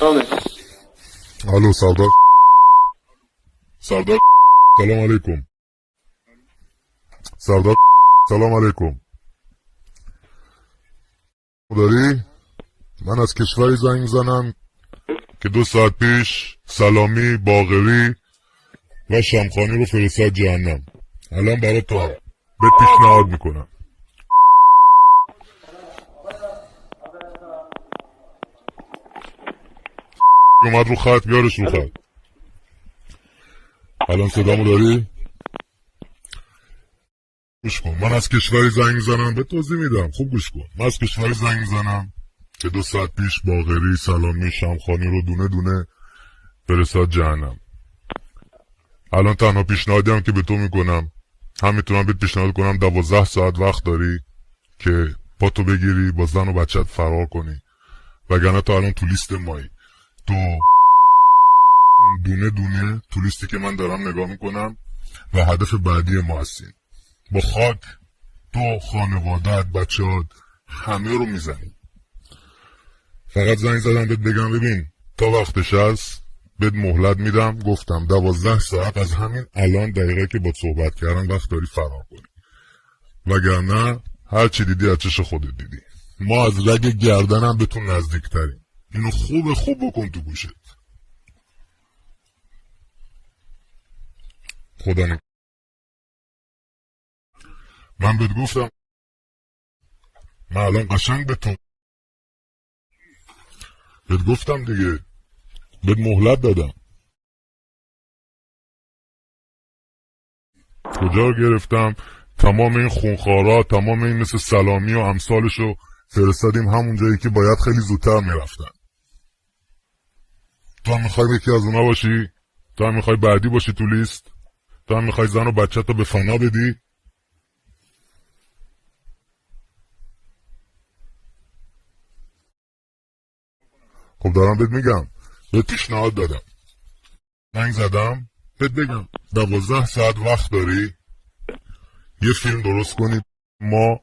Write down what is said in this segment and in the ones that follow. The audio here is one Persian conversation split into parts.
سلامه. الو سردار. سردار سلام علیکم. سردار سلام علیکم. داری؟ من از کشوری زنگ زنم که 2 ساعت پیش سلامی، باقری و شمخانی رو فرستاد جهنم. الان برای تو به پیشنهاد میکنم. اومد رو خط، بیارش رو خط. الان صدامو داری؟ گوش کن، من از کشوری زنگ زنم، به توضیح میدم، خوب گوش کن. من از کشوری زنگ زنم که 2 ساعت پیش باقری، سلامی، شمخانی رو دونه دونه فرستاد جهنم. الان تنها پیشنهادی هم که به تو میکنم، هم میتونم بهت پیشنهاد کنم 12 ساعت وقت داری که پاتو بگیری با زن و بچت فرار کنی، وگرنه تو الان تو لیست مایی. تو دونه دونه تو لیستی که من دارم نگاه میکنم و هدف بعدی ما هستیم. با خاک تو، خانوادت، بچه‌هات همه رو میزنی. فقط زنگ زدم بهت بگم ببین تا وقتش هست بهت مهلت میدم. گفتم 12 ساعت از همین الان دقیقه که با صحبت کردم وقت داری فرار کنی، وگرنه هر چی دیدی از چش خودت دیدی. ما از رگ گردنم به تو نزدیکتریم. اینو خوب بکن تو گوشت. خدا من بهت گفتم، من الان قشنگ بهت گفتم دیگه، بهت مهلت دادم. کجا گرفتم؟ تمام این خونخوارا، تمام این مثل سلامی و امثالشو فرستادیم همون جایی که باید خیلی زودتر میرفتن. تو هم میخوای یکی از اونا باشی؟ تو هم میخوای بعدی باشی تو لیست؟ تو هم میخوای زن و بچه‌تو به فنا بدی؟ خب دارم بهت میگم، بهت پیشنهاد دادم، زنگ زدم بهت بگم 12 ساعت وقت داری یه فیلم درست کنی. ما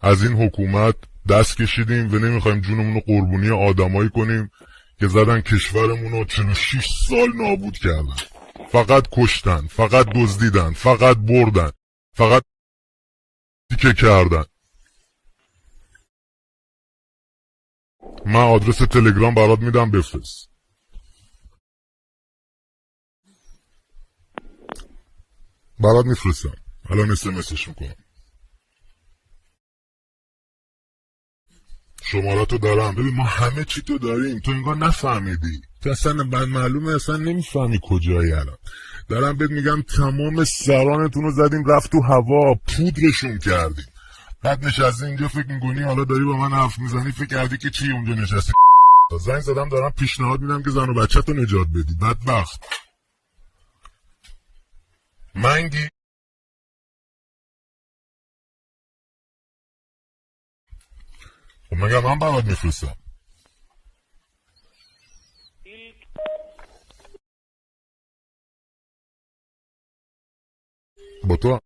از این حکومت دست کشیدیم و نمیخوایم جونمون رو قربونی آدمایی کنیم که زدن کشورمون رو 46 سال نابود کردن. فقط کشتن، فقط دزدیدن، فقط بردن، فقط تیکه کردن. من آدرس تلگرام برات میدم بفرست. برات میفرستم الان، اسمسش میکنم. شماراتو دارم. ببین ما همه چی تو داریم، تو انگار نفهمیدی. تو اصلا معلومه اصلا نمیفهمی کجایی. الان دارم بهت میگم تمام سرانتون رو زدیم رفت تو هوا، پودرشون کردیم. بعد نشستی اینجا فکر میکنی حالا داری با من حرف میزنی، فکر کردی که چی اونجا نشستی. زنگ زدم دارم پیشنهاد میدم که زن و بچه تو نجات بدی. بدبخت منگی. خب مگه من برات میفرستم؟ با تو